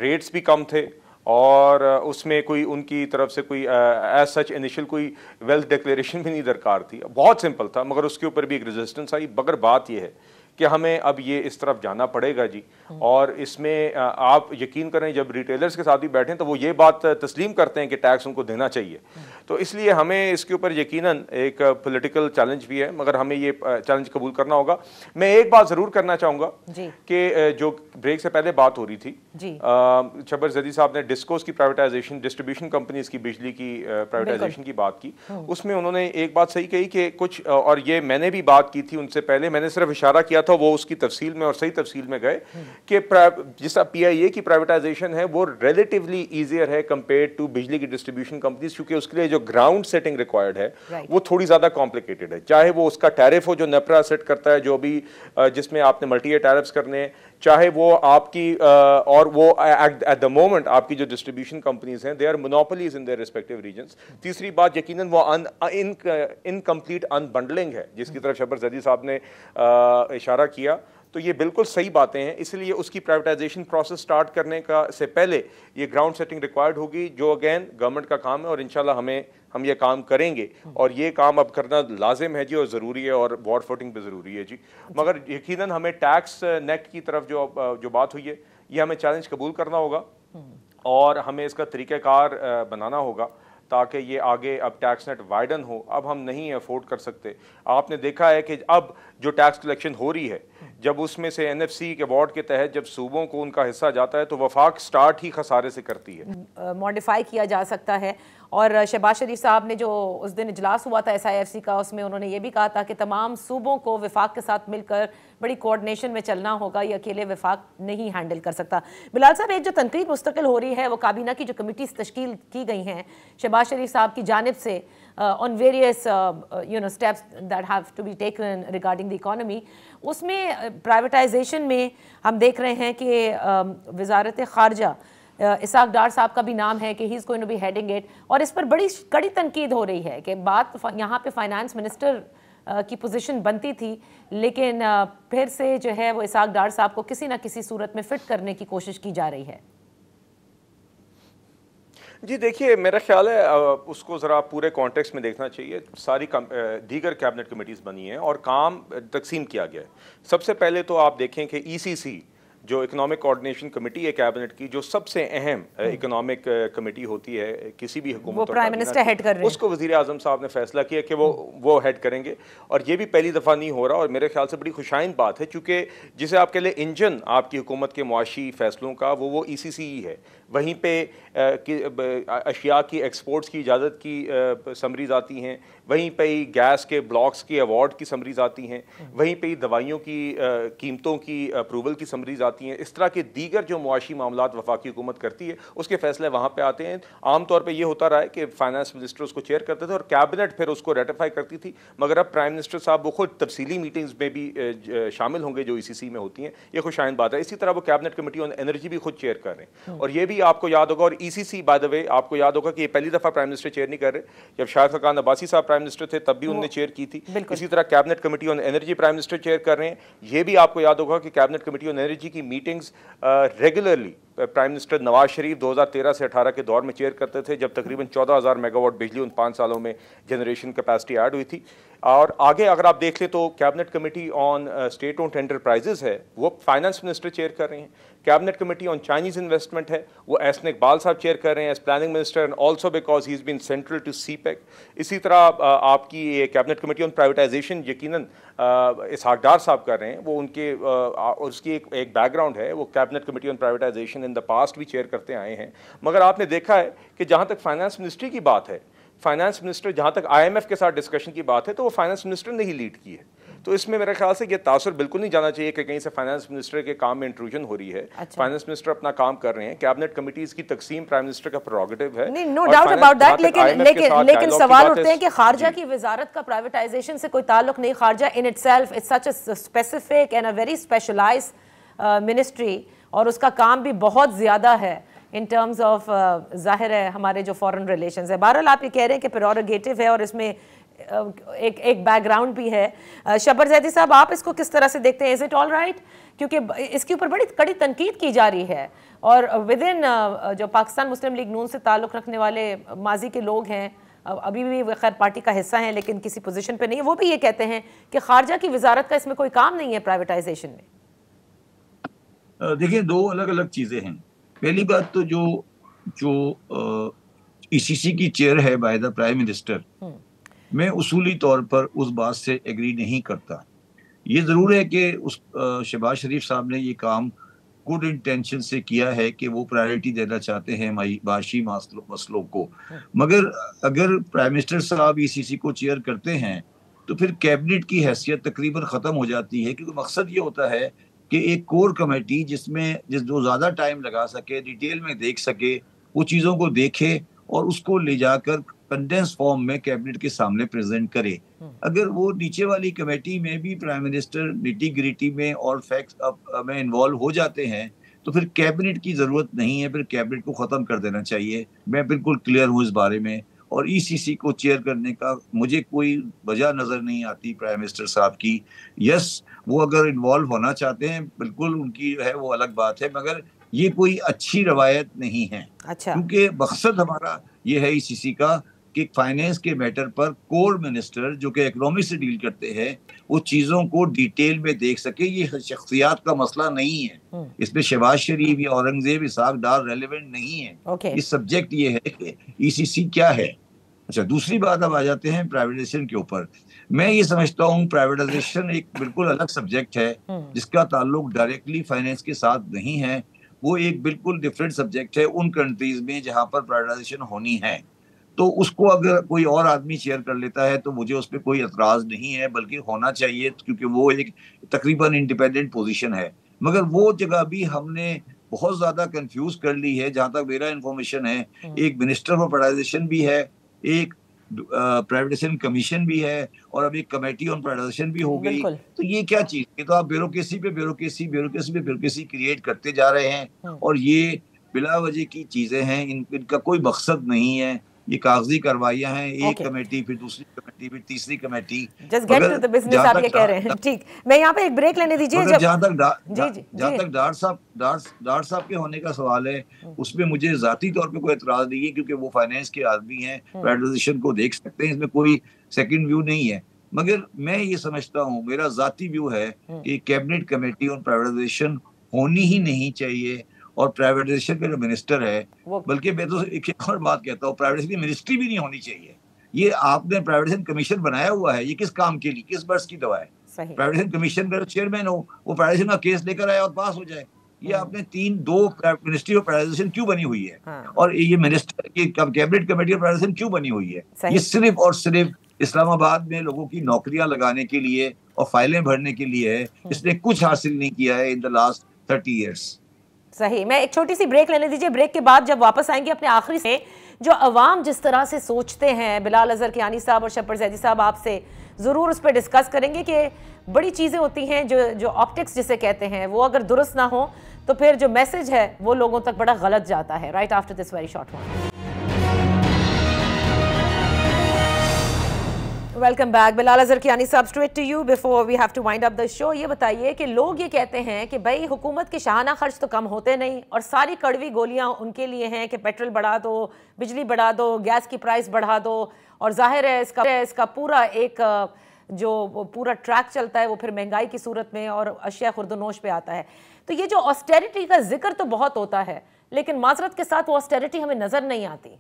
रेट्स भी कम थे और उसमें कोई उनकी तरफ से कोई एज सच इनिशियल कोई वेल्थ डिक्लेरेशन भी नहीं दरकार थी। बहुत सिंपल था, मगर उसके ऊपर भी एक रेजिस्टेंस आई। मगर बात यह है कि हमें अब ये इस तरफ जाना पड़ेगा जी। और इसमें आप यकीन करें, जब रिटेलर्स के साथ भी बैठें तो वो ये बात तस्लीम करते हैं कि टैक्स उनको देना चाहिए। तो इसलिए हमें इसके ऊपर यकीनन एक पॉलिटिकल चैलेंज भी है, मगर हमें ये चैलेंज कबूल करना होगा। मैं एक बात ज़रूर करना चाहूँगा कि जो ब्रेक से पहले बात हो रही थी, शब्बर जदी साहब ने डिस्कोस की प्राइवेटाइजेशन, डिस्ट्रीब्यूशन कंपनीज की बिजली की प्राइवेटाइजेशन की बात की। उसमें उन्होंने एक बात सही कही कि कुछ, और ये मैंने भी बात की थी उनसे पहले, मैंने सिर्फ इशारा किया था, वो उसकी तफसील में और सही तफसील में गए कि जिस पीआईए की प्राइवेटाइजेशन है वो रिलेटिवली ईजियर है कंपेयर टू बिजली की डिस्ट्रीब्यूशन कंपनीज, क्योंकि उसके लिए जो ग्राउंड सेटिंग रिक्वायर्ड है वो थोड़ी ज्यादा कॉम्प्लिकेटेड है। चाहे वो उसका टैरिफ हो जो नेपरा सेट करता है, जो भी जिसमें आपने मल्टी ईयर टैरिफ्स करने हैं, चाहे वो आपकी और वो एट द मोमेंट आपकी जो डिस्ट्रीब्यूशन कंपनीज हैं they are monopolies in their respective regions. तीसरी बात यकीनन वो इनकम्प्लीट अनबंडलिंग है, जिसकी तरफ शब्बर जदी साहब ने इशारा किया। तो ये बिल्कुल सही बातें हैं, इसलिए उसकी प्राइवेटाइजेशन प्रोसेस स्टार्ट करने का से पहले ये ग्राउंड सेटिंग रिक्वायर्ड होगी, जो अगेन गवर्नमेंट का काम है और इंशाल्लाह हम ये काम करेंगे। और ये काम अब करना लाजिम है जी, और ज़रूरी है, और वॉर फुटिंग भी ज़रूरी है जी। मगर यकीनन हमें टैक्स नेट की तरफ जो बात हुई है, ये हमें चैलेंज कबूल करना होगा और हमें इसका तरीक़ाकार बनाना होगा ताकि ये आगे अब टैक्स नेट वाइडन हो। अब हम नहीं अफोर्ड कर सकते। आपने देखा है कि अब जो टैक्स कलेक्शन हो रही है, जब उसमें से एनएफसी के बोर्ड के तहत जब सूबों को उनका हिस्सा जाता है तो वफाक स्टार्ट ही खसारे से करती है। मॉडिफाई किया जा सकता है। और शहबाज शरीफ साहब ने जो उस दिन इजलास हुआ था SIFC का, उसमें उन्होंने ये भी कहा था कि तमाम सूबों को वफाक के साथ मिलकर बड़ी कोऑर्डिनेशन में चलना होगा, ये अकेले वफाक नहीं हैंडल कर सकता। बिलाल साहब, एक जो तनकीद मुस्तकिल हो रही है वो काबीना की जो कमिटीज़ तश्कील की गई हैं शहबाज शरीफ साहब की जानिब से on various steps that have to be taken regarding the economy, उसमें प्राइवेटाइजेशन में हम देख रहे हैं कि वजारत खारजा इसाक डार साहब का भी नाम है कि he is going to be heading it, और इस पर बड़ी कड़ी तनकीद हो रही है कि बात यहाँ पे फाइनेंस मिनिस्टर की पोजीशन बनती थी, लेकिन फिर से जो है वो इसाक डार साहब को किसी ना किसी सूरत में फिट करने की कोशिश की जा रही है। जी देखिए, मेरा ख्याल है उसको ज़रा पूरे कॉन्टेक्स्ट में देखना चाहिए। सारी दीगर कैबिनेट कमेटीज़ बनी हैं और काम तकसीम किया गया है। सबसे पहले तो आप देखें कि ECC जो इकोनॉमिक कोऑर्डिनेशन कमेटी है कैबिनेट की, जो सबसे अहम इकोनॉमिक कमेटी होती है किसी भी हुकूमत, वो प्राइम मिनिस्टर हेड कर रहे हैं, उसको वज़ीर आज़म साहब ने फैसला किया कि वो हेड करेंगे। और ये भी पहली दफ़ा नहीं हो रहा, और मेरे ख्याल से बड़ी खुशाइन बात है, क्योंकि जिसे आप कह लें इंजन आपकी हुकूमत के मुआशी फैसलों का, वो ECC ही है। वहीं पे अशिया की एक्सपोर्ट्स की इजाज़त की समरीज आती हैं, वहीं पे ही गैस के ब्लॉक्स की अवार्ड की समरीज आती हैं, वहीं पे ही दवाइयों की कीमतों की अप्रूवल की समरीज आती हैं। इस तरह के दीगर जो मुआशी मामलात वफाकी हुकूमत करती है उसके फैसले वहाँ पे आते हैं। आमतौर पर यह होता रहा है कि फाइनेंस मिनिस्टर उसको चेयर करते थे और कैबिनेट फिर उसको रेटिफाई करती थी, मगर अब प्राइम मिनिस्टर साहब वो खुद तफसीली मीटिंग्स में भी शामिल होंगे जो ECC में होती हैं। ये खुशाइंद बात है। इसी तरह वो कैबिनेट कमेटी ऑन एनर्जी भी खुद चेयर कर रहे हैं। और ये भी आपको याद होगा, और ECC बाय द वे आपको याद होगा कि ये पहली दफा प्राइम मिनिस्टर चेयर नहीं कर रहे। जब शाहिद खकान अब्बासी साहब प्राइम मिनिस्टर थे तब भी उन्होंने चेयर की थी। इसी तरह cabinet committee on energy prime minister chair कर रहे हैं। ये भी आपको याद होगा कि कैबिनेट कमेटी ऑन एनर्जी की meetings regularly prime minister Nawaz Sharif 2013 से 18 के दौर में चेयर करते थे, जब तकरीबन 14,000 मेगावाट बिजली उन 5 सालों में जनरेशन कैपेसिटी ऐड हुई थी। और आगे अगर आप देख लें तो cabinet committee on state owned enterprises है, वो फाइनेंस मिनिस्टर चेयर कर रहे हैं। Cabinet committee on Chinese investment है, वो एहसन इकबाल साहब चेयर कर रहे हैं as planning minister, and also because he is been central to CPEC। इसी तरह आपकी ये कैबिनेट कमेटी ऑन प्राइवेटाइजेशन यकीनन इसहाक डार साहब कर रहे हैं, वो उनके उसकी एक बैकग्राउंड है, वो cabinet committee on privatisation in the past भी चेयर करते आए हैं। मगर आपने देखा है कि जहाँ तक फाइनेंस मिनिस्ट्री की बात है, फाइनेंस मिनिस्टर जहाँ तक IMF के साथ डिस्कशन की बात है तो वो फाइनेंस मिनिस्टर ने ही लीड की है। तो इसमें मेरे ख्याल से ये तासुर बिल्कुल नहीं जाना चाहिए कि कहीं से फाइनेंस मिनिस्टर के काम में इंट्रूजन हो रही है। फाइनेंस मिनिस्टर अपना काम कर रहे हैं, कैबिनेट कमिटीज की तकसीम प्राइम मिनिस्टर का प्रेरोगेटिव है। नहीं, नो डाउट अबाउट दैट, लेकिन सवाल उठते हैं कि खारजा की वजारत का प्राइवेटाइजेशन से कोई ताल्लुक नहीं। खारजा in itself it's such a specific and a very specialised ministry, और उसका काम भी बहुत ज्यादा है इन टर्म्स ऑफ जाहिर है हमारे जो फॉरेन रिलेशंस है। बहरहाल आप ये कह रहे हैं कि प्रेरोगेटिव है और इसमें एक बैकग्राउंड भी है। शब्बर जैदी साहब, आप इसको किस तरह से देखते हैं? Is it all right? क्योंकि इसके ऊपर बड़ी कड़ी तनकीद की जा रही है, और विद इन जो पाकिस्तान मुस्लिम लीग नून से ताल्लुक़ रखने वाले माजी के लोग हैं, अभी भी खैर पार्टी का हिस्सा हैं लेकिन किसी पोजीशन पे नहीं है, वो भी ये कहते हैं कि खारजा की वजारत का इसमें कोई काम नहीं है प्राइवेटाइजेशन में। देखिए, दो अलग अलग चीज़ें हैं। पहली बात तो जो ECC की चेयर है बाय द प्राइम मिनिस्टर, मैं उसूली तौर पर उस बात से एग्री नहीं करता। ये ज़रूर है कि उस शहबाज शरीफ साहब ने ये काम गुड इंटेंशन से किया है कि वो प्रायोरिटी देना चाहते हैं माशी मसलों को, मगर अगर प्राइम मिनिस्टर साहब ECC को चेयर करते हैं तो फिर कैबिनेट की हैसियत तकरीबन ख़त्म हो जाती है, क्योंकि मकसद ये होता है कि एक कोर कमेटी जो ज़्यादा टाइम लगा सके, डिटेल में देख सके, वो चीज़ों को देखे और उसको ले जाकर कंडेंस फॉर्म में कैबिनेट के सामने प्रेजेंट करे। अगर वो नीचे वाली कमेटी में भी प्राइम मिनिस्टर निटी ग्रिटी में और फैक्ट्स में इन्वॉल्व हो जाते हैं तो फिर कैबिनेट की ज़रूरत नहीं है, फिर कैबिनेट को ख़त्म कर देना चाहिए। मैं बिल्कुल क्लियर हूँ इस बारे में, और ECC को चेयर करने का मुझे कोई वजह नज़र नहीं आती प्राइम मिनिस्टर साहब की। यस, वो अगर इन्वॉल्व होना चाहते हैं बिल्कुल उनकी है, वो अलग बात है, मगर ये कोई अच्छी रवायत नहीं है। अच्छा। क्योंकि मकसद हमारा ये है ECC का कि फाइनेंस के मैटर पर कोर मिनिस्टर जो कि इकोनॉमी से डील करते हैं वो चीज़ों को डिटेल में देख सके। ये शख्सियात का मसला नहीं है, इसमें शहबाज शरीफ या औरंगजेब इसहाक डार रेलेवेंट नहीं है। इस सब्जेक्ट ये है कि ECC क्या है। अच्छा, दूसरी बात अब आ जाते हैं प्राइवेटाइजेशन के ऊपर। मैं ये समझता हूँ प्राइवेटाइजेशन एक बिल्कुल अलग सब्जेक्ट है जिसका ताल्लुक डायरेक्टली फाइनेंस के साथ नहीं है। वो एक बिल्कुल डिफरेंट सब्जेक्ट है उन कंट्रीज में जहाँ पर प्राइवेटाइजेशन होनी है। तो उसको अगर कोई और आदमी शेयर कर लेता है तो मुझे उस पर कोई एतराज़ नहीं है, बल्कि होना चाहिए, क्योंकि वो एक तकरीबन इंडिपेंडेंट पोजीशन है। मगर वो जगह भी हमने बहुत ज़्यादा कंफ्यूज कर ली है। जहाँ तक मेरा इंफॉर्मेशन है, एक मिनिस्टर फॉर प्राइवेटाइजेशन भी है, एक प्राइवेटाइजेशन कमीशन भी है, और अब एक कमेटी ऑन प्राइवेटाइजेशन भी हो गई। तो ये क्या चीज़, ये तो आप ब्यूरोक्रेसी पे ब्यूरोक्रेसी क्रिएट करते जा रहे हैं, और ये बिला वजह की चीज़ें हैं, इनका कोई मकसद नहीं है। ये कागजी कार्रवाइयां हैं, एक कमेटी फिर दूसरी कमेटी फिर तीसरी committee. Just get to the business, आप ये कह रहे हैं। ठीक, मैं यहाँ पे एक ब्रेक लेने दीजिए। जहाँ तक डार साहब के होने का सवाल है, उसमें मुझे जाती तौर पे कोई एतराज नहीं है, क्योंकि वो फाइनेंस के आदमी हैं, प्राइवेटाइजेशन को देख सकते हैं, इसमें कोई सेकंड व्यू नहीं है। मगर मैं ये समझता हूँ, मेरा जाती व्यू है कि कैबिनेट कमेटी ऑन प्राइवेटाइजेशन होनी ही नहीं चाहिए, और प्राइवेटाइजेशन का जो मिनिस्टर है, बल्कि मैं तो एक और बात कहता हूँ, प्राइवेटाइजेशन की मिनिस्ट्री भी नहीं होनी चाहिए। ये आपने प्राइवेटाइजेशन कमीशन बनाया हुआ है, ये किस काम के लिए, किस बर्स की दवा है? प्राइवेटाइजेशन कमीशन का चेयरमैन हो, वो प्राइवेटाइजेशन का केस लेकर आया और पास हो जाए। ये आपने दो मिनिस्ट्री ऑफ प्राइवेटाइजेशन क्यों बनी हुई है, और ये मिनिस्टर की कैबिनेट कमेटी ऑफ प्राइवेटाइजेशन क्यों बनी हुई है? ये सिर्फ और सिर्फ इस्लामाबाद में लोगों की नौकरियां लगाने के लिए और फाइलें भरने के लिए है, इसने कुछ हासिल नहीं किया है इन द लास्ट 30 ईयर्स। सही। मैं एक छोटी सी ब्रेक लेने दीजिए, ब्रेक के बाद जब वापस आएंगे अपने आखिरी से जो अवाम जिस तरह से सोचते हैं, बिलाल अजहर कियानी साहब और शब्बर जैदी साहब आपसे ज़रूर उस पर डिस्कस करेंगे कि बड़ी चीज़ें होती हैं जो ऑप्टिक्स जिसे कहते हैं वो अगर दुरुस्त ना हो तो फिर जो मैसेज है वो लोगों तक बड़ा गलत जाता है। Right after this very short one. Welcome back. Bilal Azhar Kiani साहब, straight to you before we have to wind up the show. ये बताइए कि लोग ये कहते हैं कि भाई हुकूमत के शाहाना खर्च तो कम होते नहीं और सारी कड़वी गोलियां उनके लिए हैं कि पेट्रोल बढ़ा दो, बिजली बढ़ा दो, गैस की प्राइस बढ़ा दो, और जाहिर है इसका पूरा एक जो पूरा ट्रैक चलता है वो फिर महंगाई की सूरत में और अशिया खुर्दनोश पे आता है। तो ये जो ऑस्टेरिटी का जिक्र तो बहुत होता है लेकिन माजरत के साथ वो ऑस्टेरिटी हमें नजर नहीं आती।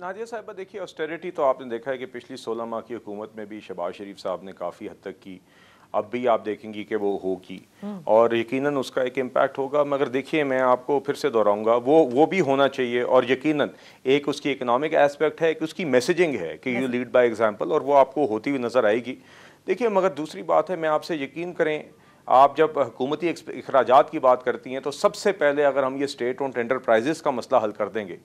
नादिया साहिबा, देखिए ऑस्टेरिटी तो आपने देखा है कि पिछली 16 माह की हुकूमत में भी शहबाज शरीफ साहब ने काफ़ी हद तक की, अब भी आप देखेंगी कि वो होगी और यकीनन उसका एक इम्पैक्ट होगा। मगर देखिए मैं आपको फिर से दोहराऊंगा, वो भी होना चाहिए और यकीनन एक उसकी इकोनॉमिक एस्पेक्ट है, एक उसकी मैसेजिंग है कि यू लीड बाय एग्जांपल, और वो आपको होती हुई नज़र आएगी। देखिए मगर दूसरी बात है, मैं आपसे यकीन करें, आप जब हुकूमती अखराजात की बात करती हैं तो सबसे पहले अगर हम ये स्टेट ओन्ड एंटरप्राइजेस का मसला हल कर देंगे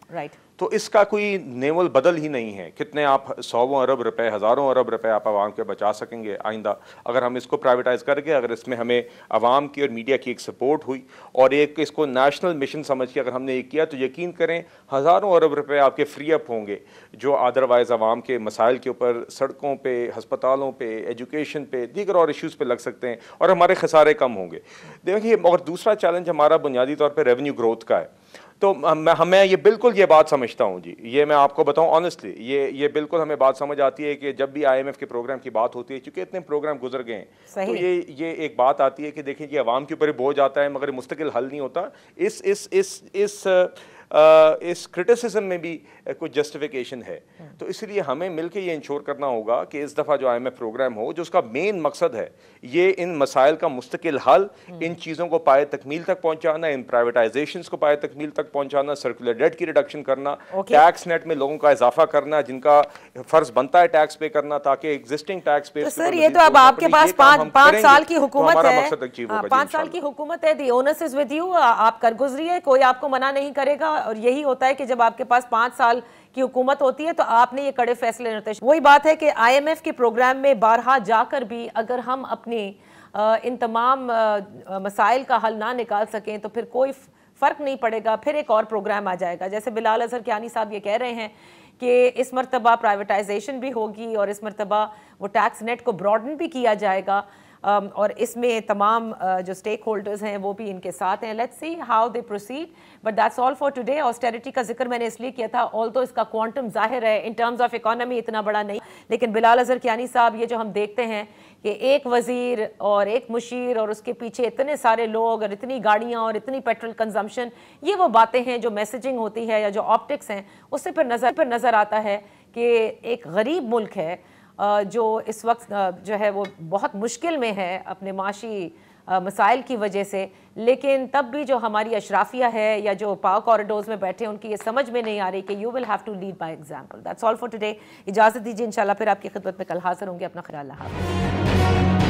तो इसका कोई नेवल बदल ही नहीं है। कितने आप 100 अरब रुपए, हज़ारों अरब रुपए आप आवाम के बचा सकेंगे आइंदा अगर हम इसको प्राइवेटाइज करके, अगर इसमें हमें आवाम की और मीडिया की एक सपोर्ट हुई और एक इसको नेशनल मिशन समझ के अगर हमने एक किया तो यकीन करें हज़ारों अरब रुपए आपके फ्री अप होंगे जो अदरवाइज़ आवाम के मसाइल के ऊपर सड़कों पर, हस्पतालों पर, एजुकेशन पे, दीगर और इशूज़ पर लग सकते हैं और हमारे खसारे कम होंगे। देखिए और दूसरा चैलेंज हमारा बुनियादी तौर पर रेवेन्यू ग्रोथ का है। तो मैं ये बिल्कुल ये बात समझता हूँ जी, ये मैं आपको बताऊँ ऑनेस्टली, ये बिल्कुल हमें बात समझ आती है कि जब भी IMF के प्रोग्राम की बात होती है, क्योंकि इतने प्रोग्राम गुजर गए हैं, तो ये एक बात आती है कि देखिए कि आवाम के ऊपर बोझ आता है मगर मुस्तकिल हल नहीं होता। इस क्रिटिसिज्म में भी कुछ जस्टिफिकेशन है। तो इसलिए हमें मिलकर ये इंश्योर करना होगा कि इस दफ़ा जो IMF प्रोग्राम हो, जो उसका मेन मकसद है ये इन मसाइल का मुस्तकिल हल, इन चीज़ों को पाए तकमील तक पहुंचाना, इन प्राइवेटाइजेशंस को पाए तकमील तक पहुंचाना, सर्कुलर डेट की रिडक्शन करना, टैक्स नेट में लोगों का इजाफा करना जिनका फर्ज बनता है टैक्स पे करना, ताकि एग्जिस्टिंग टैक्स पे। सर ये तो अब आपके पास 5 साल की हुकूमत है, 5 साल की हुकूमत है, the onus is with you, आप कर गुजरिए, कोई आपको मना नहीं करेगा। और यही होता है कि जब आपके पास 5 साल की हुकूमत होती है तो आपने ये कड़े फैसले लेते हैं। वही बात है कि IMF के प्रोग्राम में बारहा जाकर भी अगर हम अपनी इन तमाम मसाइल का हल ना निकाल सकें तो फिर कोई फ़र्क नहीं पड़ेगा, फिर एक और प्रोग्राम आ जाएगा। जैसे बिलाल अजहर कियानी साहब ये कह रहे हैं कि इस मरतबा प्राइवेटाइजेशन भी होगी और इस मरतबा वो टैक्स नेट को ब्रॉडन भी किया जाएगा और इसमें तमाम जो स्टेक होल्डर्स हैं वो भी इनके साथ हैं। Let's see how they proceed, but that's all for today. Austerity का जिक्र मैंने इसलिए किया था, ऑल्दो इसका क्वांटम जाहिर है इन टर्म्स ऑफ इकोनॉमी इतना बड़ा नहीं, लेकिन बिलाल अजहर कियानी साहब ये जो हम देखते हैं कि एक वजीर और एक मुशीर और उसके पीछे इतने सारे लोग और इतनी गाड़ियाँ और इतनी पेट्रोल कंजम्पशन, ये वो बातें हैं जो मैसेजिंग होती है या जो ऑप्टिक्स हैं उससे फिर नज़र आता है कि एक गरीब मुल्क है जो इस वक्त जो है वो बहुत मुश्किल में है अपने माशी मसाइल की वजह से, लेकिन तब भी जो हमारी अशराफिया है या जो पावर कॉरिडोर्स में बैठे उनकी ये समझ में नहीं आ रही कि you will have to lead by example. That's all for today. इजाज़त दीजिए, इंशाल्लाह फिर आपकी खिदमत में कल हाजिर होंगे। अपना ख्याल रखिए।